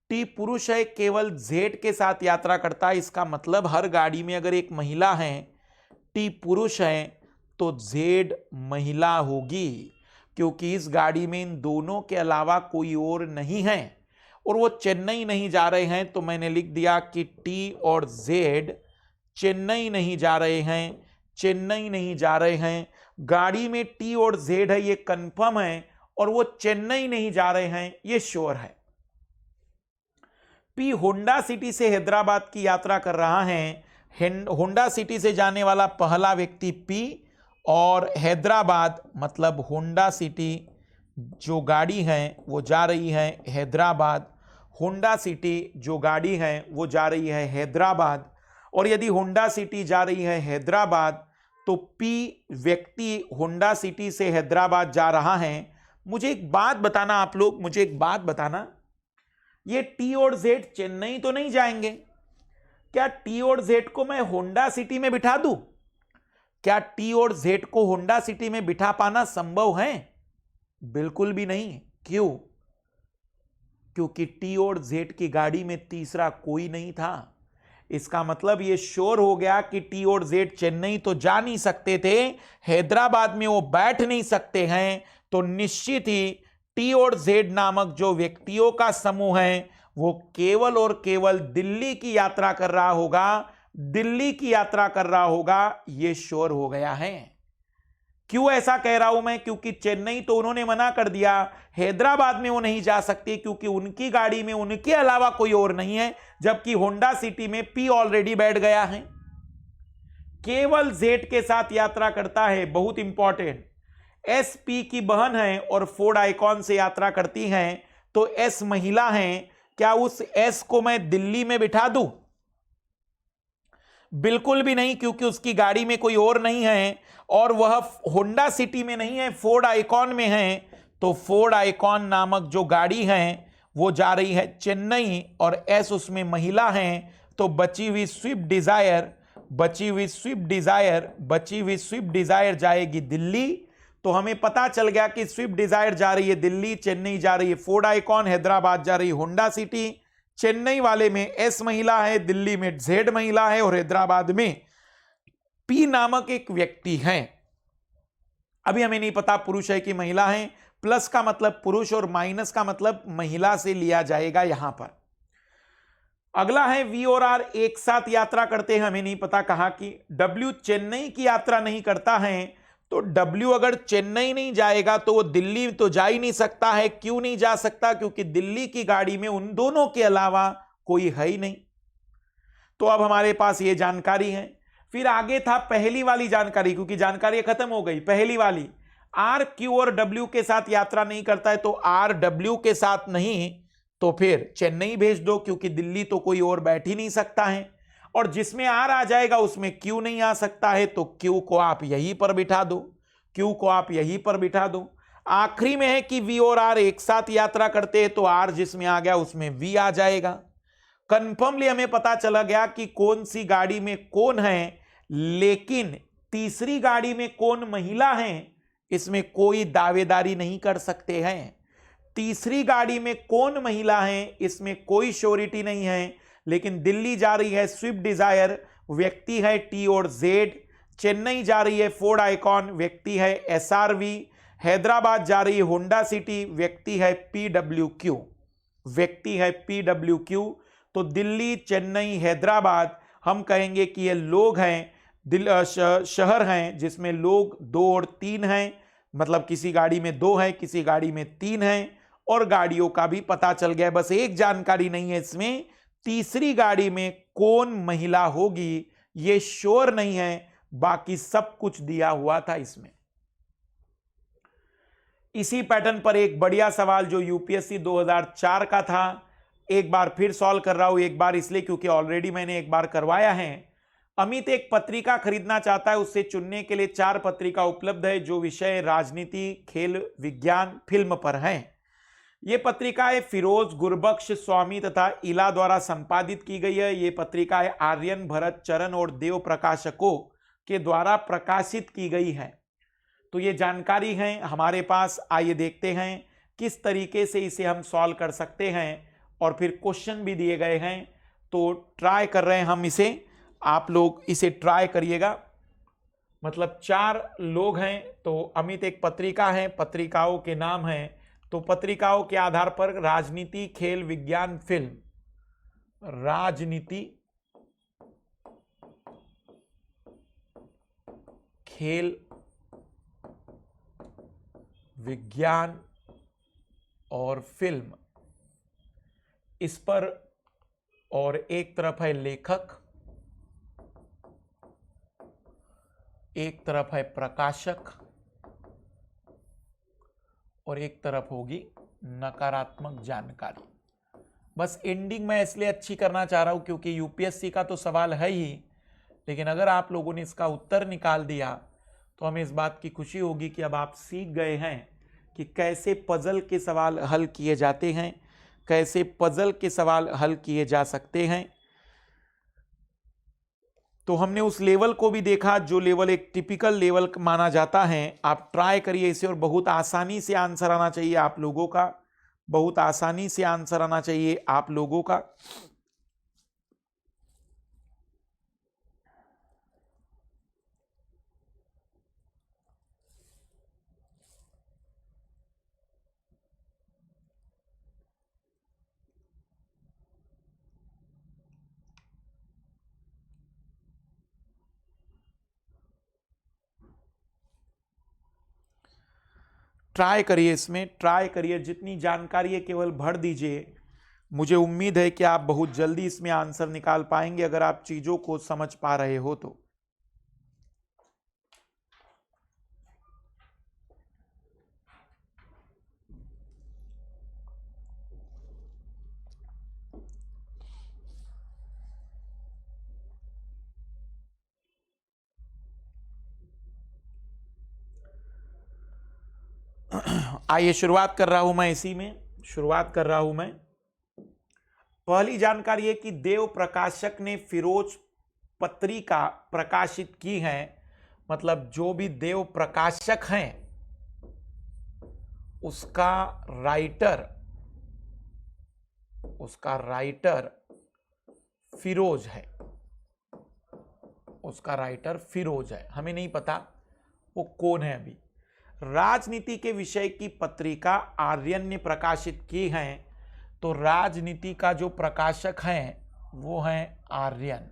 टी पुरुष है, केवल जेड के साथ यात्रा करता है। इसका मतलब हर गाड़ी में अगर एक महिला है, टी पुरुष है, तो जेड महिला होगी, क्योंकि इस गाड़ी में इन दोनों के अलावा कोई और नहीं है और वो चेन्नई नहीं जा रहे हैं। तो मैंने लिख दिया कि टी और जेड चेन्नई नहीं जा रहे हैं। गाड़ी में टी और जेड है, ये कंफर्म है, और वो चेन्नई नहीं जा रहे हैं, ये श्योर है। पी होंडा सिटी से हैदराबाद की यात्रा कर रहा है। होंडा सिटी से जाने वाला पहला व्यक्ति पी, और हैदराबाद मतलब होंडा सिटी जो गाड़ी है वो जा रही है हैदराबाद। होंडा सिटी जो गाड़ी है वो जा रही है हैदराबाद, और यदि होंडा सिटी जा रही है हैदराबाद तो पी व्यक्ति होंडा सिटी से हैदराबाद जा रहा है। मुझे एक बात बताना, आप लोग मुझे एक बात बताना, ये टी और जेड चेन्नई तो नहीं जाएंगे? क्या टी और जेड को मैं होंडा सिटी में बिठा दूं? क्या टी और जेड को होंडा सिटी में बिठा पाना संभव है? बिल्कुल भी नहीं। क्यों? क्योंकि टी और जेड की गाड़ी में तीसरा कोई नहीं था। इसका मतलब यह श्योर हो गया कि टी और जेड चेन्नई तो जा नहीं सकते थे, हैदराबाद में वो बैठ नहीं सकते हैं, तो निश्चित ही टी और जेड नामक जो व्यक्तियों का समूह है वो केवल और केवल दिल्ली की यात्रा कर रहा होगा, ये श्योर हो गया है। क्यों ऐसा कह रहा हूं मैं? क्योंकि चेन्नई तो उन्होंने मना कर दिया, हैदराबाद में वो नहीं जा सकते क्योंकि उनकी गाड़ी में उनके अलावा कोई और नहीं है, जबकि होंडा सिटी में पी ऑलरेडी बैठ गया है। केवल जेड के साथ यात्रा करता है, बहुत इंपॉर्टेंट। एस पी की बहन है और फोर्ड आइकॉन से यात्रा करती हैं, तो एस महिला है। क्या उस एस को मैं दिल्ली में बिठा दूं? बिल्कुल भी नहीं, क्योंकि उसकी गाड़ी में कोई और नहीं है और वह होंडा सिटी में नहीं है, फोर्ड आइकॉन में है। तो फोर्ड आइकॉन नामक जो गाड़ी है वो जा रही है चेन्नई और एस उसमें महिला है। तो बची हुई स्विफ्ट डिजायर जाएगी दिल्ली। तो हमें पता चल गया कि स्विफ्ट डिजायर जा रही है दिल्ली, चेन्नई जा रही है फोर्ड आइकॉन, हैदराबाद जा रही है होंडा सिटी। चेन्नई वाले में एस महिला है, दिल्ली में जेड महिला है और हैदराबाद में पी नामक एक व्यक्ति है। अभी हमें नहीं पता पुरुष है कि महिला है। प्लस का मतलब पुरुष और माइनस का मतलब महिला से लिया जाएगा यहां पर। अगला है वी और आर एक साथ यात्रा करते हैं, हमें नहीं पता कहां की। डब्ल्यू चेन्नई की यात्रा नहीं करता है, तो डब्ल्यू अगर चेन्नई नहीं जाएगा तो वो दिल्ली तो जा ही नहीं सकता है। क्यों नहीं जा सकता? क्योंकि दिल्ली की गाड़ी में उन दोनों के अलावा कोई है ही नहीं। तो अब हमारे पास ये जानकारी है। फिर आगे था पहली वाली जानकारी, क्योंकि जानकारी खत्म हो गई। पहली वाली, आर क्यू और डब्ल्यू के साथ यात्रा नहीं करता है, तो आर डब्ल्यू के साथ नहीं तो फिर चेन्नई भेज दो, क्योंकि दिल्ली तो कोई और बैठ ही नहीं सकता है। और जिसमें आर आ जाएगा उसमें क्यू नहीं आ सकता है, तो क्यू को आप यहीं पर बिठा दो। आखिरी में है कि वी और आर एक साथ यात्रा करते हैं, तो आर जिसमें आ गया उसमें वी आ जाएगा। कंफर्मली हमें पता चला गया कि कौन सी गाड़ी में कौन है, लेकिन तीसरी गाड़ी में कौन महिला है इसमें कोई दावेदारी नहीं कर सकते हैं। तीसरी गाड़ी में कौन महिला है इसमें कोई श्योरिटी नहीं है, लेकिन दिल्ली जा रही है स्विफ्ट डिजायर, व्यक्ति है टी और जेड। चेन्नई जा रही है फोर्ड आइकॉन, व्यक्ति है एसआरवी। हैदराबाद जा रही है होंडा सिटी, व्यक्ति है पीडब्ल्यूक्यू, व्यक्ति है पीडब्ल्यूक्यू। तो दिल्ली, चेन्नई, हैदराबाद हम कहेंगे कि ये लोग हैं, शहर हैं जिसमें लोग 2 और 3 हैं, मतलब किसी गाड़ी में 2 है, किसी गाड़ी में 3 है, और गाड़ियों का भी पता चल गया। बस एक जानकारी नहीं है इसमें, तीसरी गाड़ी में कौन महिला होगी ये श्योर नहीं है, बाकी सब कुछ दिया हुआ था इसमें। इसी पैटर्न पर एक बढ़िया सवाल जो यूपीएससी 2004 का था, एक बार फिर सॉल्व कर रहा हूं। एक बार इसलिए क्योंकि ऑलरेडी मैंने एक बार करवाया है। अमित एक पत्रिका खरीदना चाहता है, उससे चुनने के लिए 4 पत्रिका उपलब्ध है जो विषय राजनीति, खेल, विज्ञान, फिल्म पर हैं। ये पत्रिकाएं फिरोज, गुरबख्श, स्वामी तथा इला द्वारा संपादित की गई है। ये पत्रिकाएं आर्यन, भरत, चरण और देव प्रकाशकों के द्वारा प्रकाशित की गई है। तो ये जानकारी है हमारे पास। आइए देखते हैं किस तरीके से इसे हम सॉल्व कर सकते हैं, और फिर क्वेश्चन भी दिए गए हैं तो ट्राई कर रहे हैं हम इसे। आप लोग इसे ट्राई करिएगा। मतलब 4 लोग हैं, तो अमित एक पत्रिका है, पत्रिकाओं के नाम हैं, तो पत्रिकाओं के आधार पर राजनीति, खेल, विज्ञान, फिल्म, राजनीति, खेल, विज्ञान और फिल्म, इस पर, और एक तरफ है लेखक, एक तरफ है प्रकाशक, और एक तरफ होगी नकारात्मक जानकारी। बस एंडिंग मैं इसलिए अच्छी करना चाह रहा हूं क्योंकि यूपीएससी का तो सवाल है ही, लेकिन अगर आप लोगों ने इसका उत्तर निकाल दिया तो हमें इस बात की खुशी होगी कि अब आप सीख गए हैं कि कैसे पजल के सवाल हल किए जाते हैं, कैसे पजल के सवाल हल किए जा सकते हैं। तो हमने उस लेवल को भी देखा जो लेवल एक टिपिकल लेवल माना जाता है। आप ट्राई करिए इसे, और बहुत आसानी से आंसर आना चाहिए आप लोगों का, बहुत आसानी से आंसर आना चाहिए आप लोगों का। ट्राई करिए, इसमें ट्राई करिए, जितनी जानकारी है केवल भर दीजिए। मुझे उम्मीद है कि आप बहुत जल्दी इसमें आंसर निकाल पाएंगे अगर आप चीजों को समझ पा रहे हो तो। आइए शुरुआत कर रहा हूं मैं, इसी में शुरुआत कर रहा हूं मैं। पहली जानकारी है कि देव प्रकाशक ने फिरोज पत्रिका प्रकाशित की है। मतलब जो भी देव प्रकाशक हैं उसका राइटर फिरोज है, उसका राइटर फिरोज है। हमें नहीं पता वो कौन है अभी। राजनीति के विषय की पत्रिका आर्यन ने प्रकाशित की है, तो राजनीति का जो प्रकाशक है वो है आर्यन।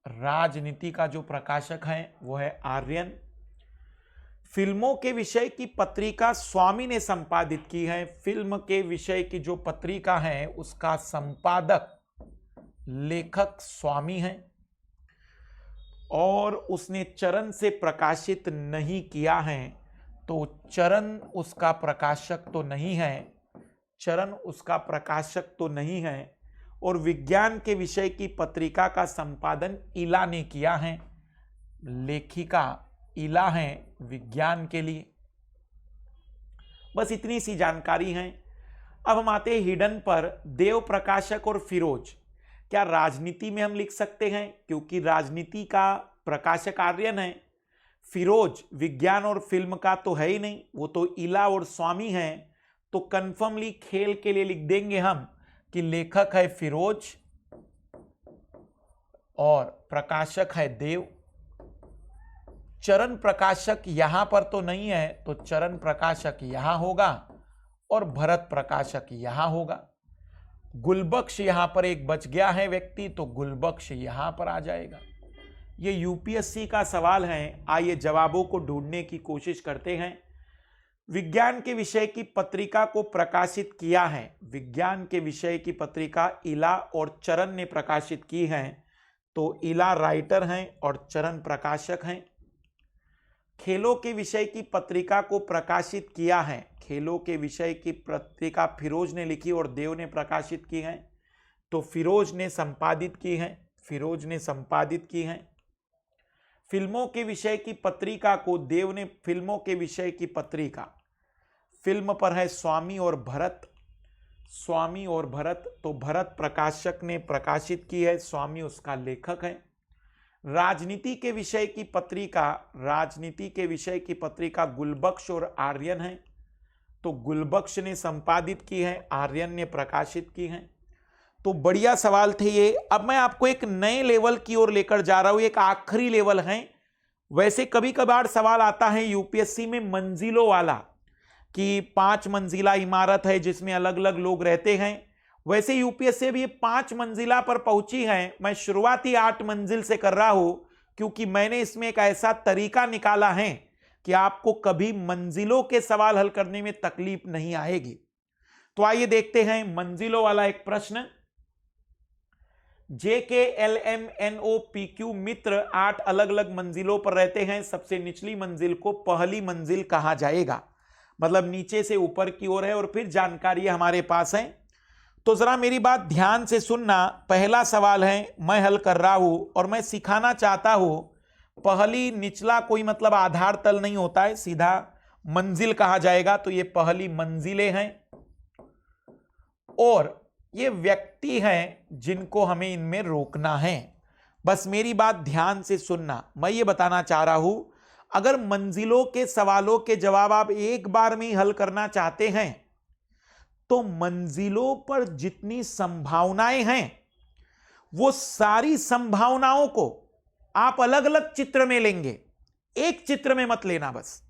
राजनीति का जो प्रकाशक है वो है आर्यन। फिल्मों के विषय की पत्रिका स्वामी ने संपादित की है। फिल्म के विषय की जो पत्रिका है उसका संपादक लेखक स्वामी है, और उसने चरण से प्रकाशित नहीं किया है, तो चरण उसका प्रकाशक तो नहीं है, चरण उसका प्रकाशक तो नहीं है। और विज्ञान के विषय की पत्रिका का संपादन इला ने किया है, लेखिका इला है विज्ञान के लिए। बस इतनी सी जानकारी है। अब हम आते हैं हिडन पर, देव, प्रकाशक और फिरोज। क्या राजनीति में हम लिख सकते हैं, क्योंकि राजनीति का प्रकाशक आर्यन है। फिरोज विज्ञान और फिल्म का तो है ही नहीं, वो तो इला और स्वामी है। तो कंफर्मली खेल के लिए लिख देंगे हम कि लेखक है फिरोज और प्रकाशक है देव। चरण प्रकाशक यहां पर तो नहीं है, तो चरण प्रकाशक यहां होगा और भरत प्रकाशक यहां होगा। गुलबख्श यहां पर एक बच गया है व्यक्ति, तो गुलबख्श यहां पर आ जाएगा। ये यूपीएससी का सवाल है, आइए जवाबों को ढूंढने की कोशिश करते हैं। विज्ञान के विषय की पत्रिका को प्रकाशित किया है, विज्ञान के विषय की पत्रिका इला और चरण ने प्रकाशित की है, तो इला राइटर हैं और चरण प्रकाशक हैं। खेलों के विषय की पत्रिका को प्रकाशित किया है, खेलों के विषय की पत्रिका फिरोज ने लिखी और देव ने प्रकाशित की है, तो फिरोज ने संपादित की है, फिरोज ने संपादित की है। फिल्मों के विषय की पत्रिका को देव ने, फिल्मों के विषय की पत्रिका, फिल्म पर है स्वामी और भरत, स्वामी और भरत, तो भरत प्रकाशक ने प्रकाशित की है, स्वामी उसका लेखक है। राजनीति के विषय की पत्रिका, राजनीति के विषय की पत्रिका गुलबख्श और आर्यन है, तो गुलबख्श ने संपादित की है, आर्यन ने प्रकाशित की है। तो बढ़िया सवाल थे ये। अब मैं आपको एक नए लेवल की ओर लेकर जा रहा हूं, एक आखिरी लेवल है। वैसे कभी कभार सवाल आता है यूपीएससी में मंजिलों वाला, कि 5 मंजिला इमारत है जिसमें अलग अलग लोग रहते हैं। वैसे यूपीएससी भी 5 मंजिला पर पहुंची है। मैं शुरुआती 8 मंजिल से कर रहा हूं, क्योंकि मैंने इसमें एक ऐसा तरीका निकाला है कि आपको कभी मंजिलों के सवाल हल करने में तकलीफ नहीं आएगी। तो आइए देखते हैं मंजिलों वाला एक प्रश्न। JKLMNOPQ मित्र 8 अलग अलग मंजिलों पर रहते हैं। सबसे निचली मंजिल को पहली मंजिल कहा जाएगा, मतलब नीचे से ऊपर की ओर है, और फिर जानकारी हमारे पास है। तो जरा मेरी बात ध्यान से सुनना। पहला सवाल है, मैं हल कर रहा हूं और मैं सिखाना चाहता हूं। पहली निचला कोई मतलब आधार तल नहीं होता है, सीधा मंजिल कहा जाएगा। तो ये पहली मंजिलें हैं और ये व्यक्ति हैं जिनको हमें इनमें रोकना है। बस मेरी बात ध्यान से सुनना। मैं ये बताना चाह रहा हूं, अगर मंजिलों के सवालों के जवाब आप एक बार में ही हल करना चाहते हैं, तो मंजिलों पर जितनी संभावनाएं हैं, वो सारी संभावनाओं को आप अलग अलग चित्र में लेंगे, एक चित्र में मत लेना। बस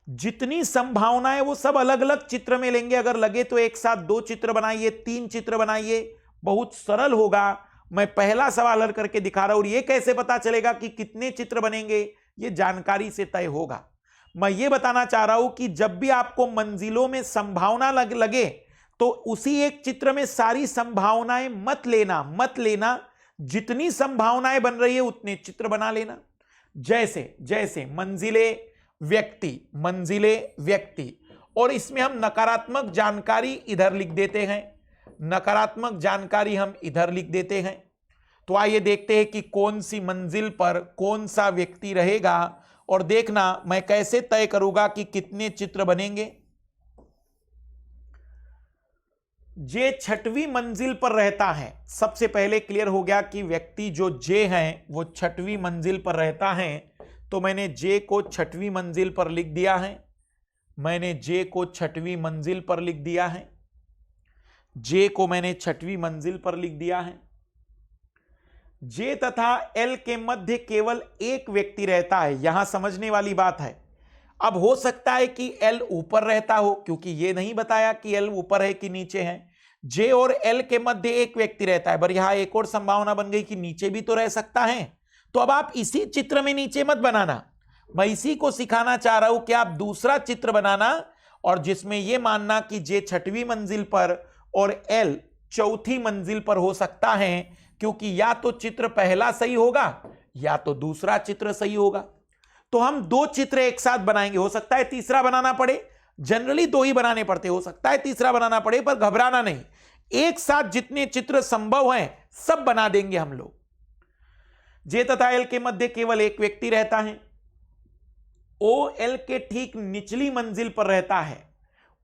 जितनी संभावनाएं वो सब अलग अलग चित्र में लेंगे। अगर लगे तो एक साथ 2 चित्र बनाइए, 3 चित्र बनाइए, बहुत सरल होगा। मैं पहला सवाल हल करके दिखा रहा हूं। और ये कैसे पता चलेगा कि कितने चित्र बनेंगे, ये जानकारी से तय होगा। मैं ये बताना चाह रहा हूं कि जब भी आपको मंजिलों में संभावना लगे, तो उसी एक चित्र में सारी संभावनाएं मत लेना। जितनी संभावनाएं बन रही है उतने चित्र बना लेना। जैसे मंजिले व्यक्ति, और इसमें हम नकारात्मक जानकारी इधर लिख देते हैं, नकारात्मक जानकारी हम इधर लिख देते हैं। तो आइए देखते हैं कि कौन सी मंजिल पर कौन सा व्यक्ति रहेगा, और देखना मैं कैसे तय करूंगा कि कितने चित्र बनेंगे। जे 6वीं मंजिल पर रहता है। सबसे पहले क्लियर हो गया कि व्यक्ति जो जे है वो 6वीं मंजिल पर रहता है। तो मैंने जे को 6वीं मंजिल पर लिख दिया है, मैंने जे को 6वीं मंजिल पर लिख दिया है, जे को मैंने 6वीं मंजिल पर लिख दिया है। जे तथा एल के मध्य केवल एक व्यक्ति रहता है, यहां समझने वाली बात है। अब हो सकता है कि एल ऊपर रहता हो, क्योंकि ये नहीं बताया कि एल ऊपर है कि नीचे है। जे और एल के मध्य एक व्यक्ति रहता है, पर यहां एक और संभावना बन गई कि नीचे भी तो रह सकता है। तो अब आप इसी चित्र में नीचे मत बनाना, मैं इसी को सिखाना चाह रहा हूं कि आप दूसरा चित्र बनाना, और जिसमें यह मानना कि जे 6वीं मंजिल पर और एल 4थी मंजिल पर हो सकता है, क्योंकि या तो चित्र पहला सही होगा या तो दूसरा चित्र सही होगा। तो हम 2 चित्र एक साथ बनाएंगे। हो सकता है तीसरा बनाना पड़े, जनरली 2 ही बनाने पड़ते, हो सकता है तीसरा बनाना पड़े, पर घबराना नहीं। एक साथ जितने चित्र संभव हैं सब बना देंगे हम लोग। जे तथा एल के मध्य केवल एक व्यक्ति रहता है। ओ एल के ठीक निचली मंजिल पर रहता है।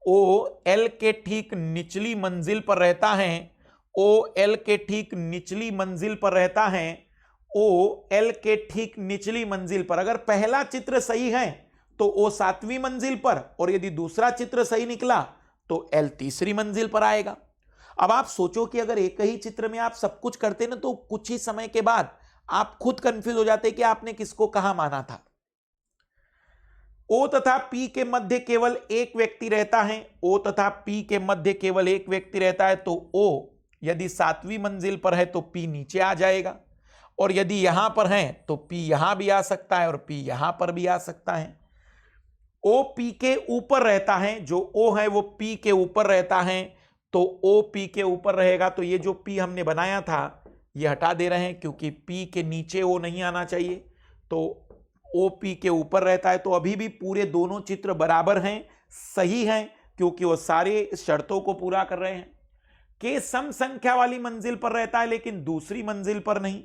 ओ एल के ठीक निचली मंजिल पर रहता है, ओ एल के ठीक निचली मंजिल पर रहता है, ओ एल के ठीक निचली मंजिल पर। अगर पहला चित्र सही है तो ओ 7वीं मंजिल पर, और यदि दूसरा चित्र सही निकला तो एल तीसरी मंजिल पर आएगा। अब आप सोचो कि अगर एक ही चित्र में आप सब कुछ करते ना तो कुछ ही समय के बाद आप खुद कंफ्यूज हो जाते कि आपने किसको कहां माना था। ओ तथा पी के मध्य केवल एक व्यक्ति रहता है, ओ तथा पी के मध्य केवल एक व्यक्ति रहता है, तो ओ यदि 7वीं मंजिल पर है तो पी नीचे आ जाएगा, और यदि यहां पर है तो पी यहां भी आ सकता है और पी यहां पर भी आ सकता है। ओ पी के ऊपर रहता है, जो ओ है वो पी के ऊपर रहता है, तो ओ पी के ऊपर रहेगा। तो ये जो पी हमने बनाया था ये हटा दे रहे हैं क्योंकि पी के नीचे ओ नहीं आना चाहिए, तो ओ पी के ऊपर रहता है। तो अभी भी पूरे दोनों चित्र बराबर हैं, सही हैं, क्योंकि वो सारे शर्तों को पूरा कर रहे हैं। के सम संख्या वाली मंजिल पर रहता है लेकिन दूसरी मंजिल पर नहीं।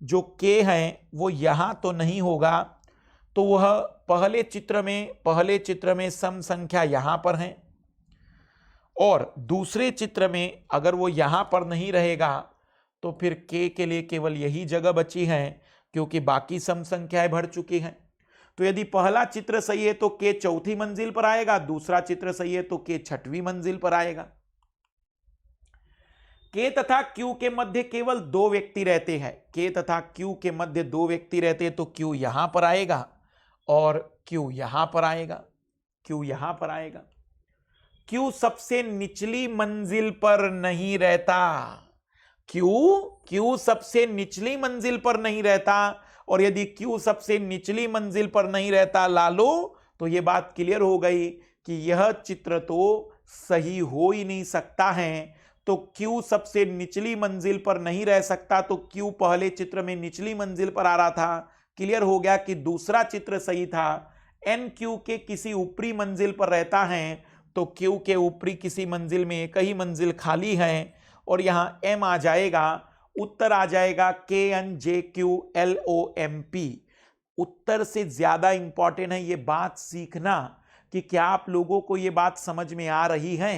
जो के है वो यहां तो नहीं होगा, तो वह पहले चित्र में सम संख्या यहां पर है, और दूसरे चित्र में अगर वो यहां पर नहीं रहेगा तो फिर के लिए केवल यही जगह बची है, क्योंकि बाकी सम संख्याएं भर चुकी हैं। तो यदि पहला चित्र सही है तो के 4थी मंजिल पर आएगा, दूसरा चित्र सही है तो के 6वीं मंजिल पर आएगा। के तथा क्यू के मध्य केवल 2 व्यक्ति रहते हैं, के तथा क्यू के मध्य 2 व्यक्ति रहते हैं, तो क्यू यहां पर आएगा और क्यू यहां पर आएगा, क्यू यहां पर आएगा। क्यू सबसे निचली मंजिल पर नहीं रहता, क्यू सबसे निचली मंजिल पर नहीं रहता, और यदि क्यू सबसे निचली मंजिल पर नहीं रहता लालो, तो यह बात क्लियर हो गई कि यह चित्र तो सही हो ही नहीं सकता है। तो क्यू सबसे निचली मंजिल पर नहीं रह सकता, तो क्यू पहले चित्र में निचली मंजिल पर आ रहा था, क्लियर हो गया कि दूसरा चित्र सही था। एन क्यू के किसी ऊपरी मंजिल पर रहता है, तो क्यू के ऊपरी किसी मंजिल में एक ही मंजिल खाली है, और यहां एम आ जाएगा, उत्तर आ जाएगा K N J Q L O M P. उत्तर से ज्यादा इंपॉर्टेंट है ये बात सीखना कि क्या आप लोगों को ये बात समझ में आ रही है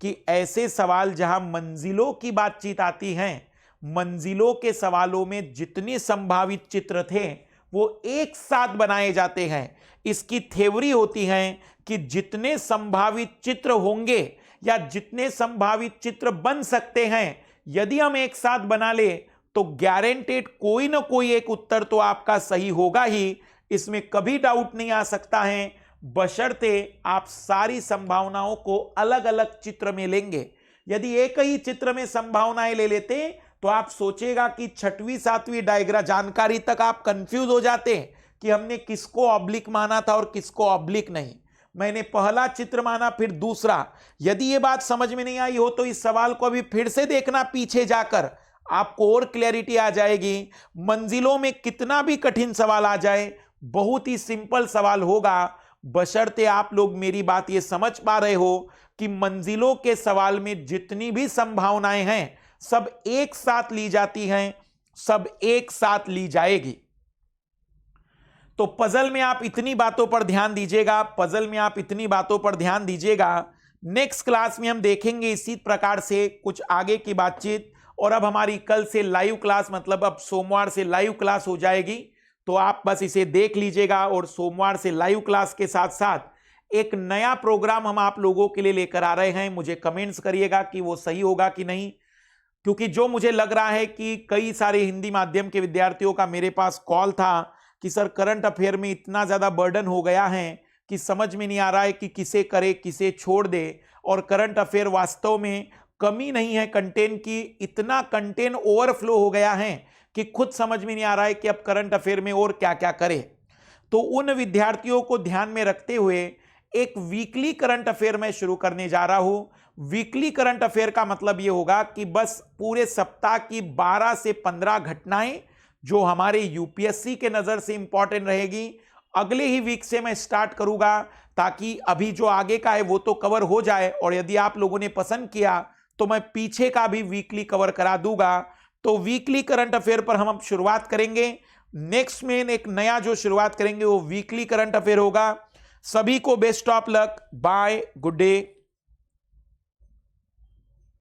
कि ऐसे सवाल जहां मंजिलों की बातचीत आती है, मंजिलों के सवालों में जितने संभावित चित्र थे वो एक साथ बनाए जाते हैं। इसकी थ्योरी होती है कि जितने संभावित चित्र होंगे या जितने संभावित चित्र बन सकते हैं, यदि हम एक साथ बना ले तो गारंटेड कोई ना कोई एक उत्तर तो आपका सही होगा ही, इसमें कभी डाउट नहीं आ सकता है, बशर्ते आप सारी संभावनाओं को अलग अलग चित्र में लेंगे। यदि एक ही चित्र में संभावनाएं ले लेते तो आप सोचेगा कि 6वीं 7वीं डायग्राम जानकारी तक आप कंफ्यूज हो जाते कि हमने किसको ऑब्लिक माना था और किसको ऑब्लिक नहीं। मैंने पहला चित्र माना फिर दूसरा। यदि ये बात समझ में नहीं आई हो तो इस सवाल को अभी फिर से देखना पीछे जाकर, आपको और क्लैरिटी आ जाएगी। मंजिलों में कितना भी कठिन सवाल आ जाए, बहुत ही सिंपल सवाल होगा, बशर्ते आप लोग मेरी बात ये समझ पा रहे हो कि मंजिलों के सवाल में जितनी भी संभावनाएं हैं सब एक साथ ली जाती हैं, सब एक साथ ली जाएगी। तो पजल में आप इतनी बातों पर ध्यान दीजिएगा, पजल में आप इतनी बातों पर ध्यान दीजिएगा। नेक्स्ट क्लास में हम देखेंगे इसी प्रकार से कुछ आगे की बातचीत। और अब हमारी कल से लाइव क्लास, मतलब अब सोमवार से लाइव क्लास हो जाएगी, तो आप बस इसे देख लीजिएगा। और सोमवार से लाइव क्लास के साथ साथ एक नया प्रोग्राम हम आप लोगों के लिए लेकर आ रहे हैं। मुझे कमेंट्स करिएगा कि वो सही होगा कि नहीं, क्योंकि जो मुझे लग रहा है कि कई सारे हिंदी माध्यम के विद्यार्थियों का मेरे पास कॉल था कि सर करंट अफेयर में इतना ज़्यादा बर्डन हो गया है कि समझ में नहीं आ रहा है कि किसे करे किसे छोड़ दे। और करंट अफेयर वास्तव में कमी नहीं है कंटेंट की, इतना कंटेंट ओवरफ्लो हो गया है कि खुद समझ में नहीं आ रहा है कि अब करंट अफेयर में और क्या क्या करे। तो उन विद्यार्थियों को ध्यान में रखते हुए एक वीकली करंट अफेयर मैं शुरू करने जा रहा हूं। वीकली करंट अफेयर का मतलब यह होगा कि बस पूरे सप्ताह की 12 से 15 घटनाएं जो हमारे यूपीएससी के नजर से इंपॉर्टेंट रहेगी, अगले ही वीक से मैं स्टार्ट करूंगा, ताकि अभी जो आगे का है वो तो कवर हो जाए, और यदि आप लोगों ने पसंद किया तो मैं पीछे का भी वीकली कवर करा दूंगा। तो वीकली करंट अफेयर पर हम अब शुरुआत करेंगे। नेक्स्ट में एक नया जो शुरुआत करेंगे वो वीकली करंट अफेयर होगा। सभी को best of luck, bye, good day.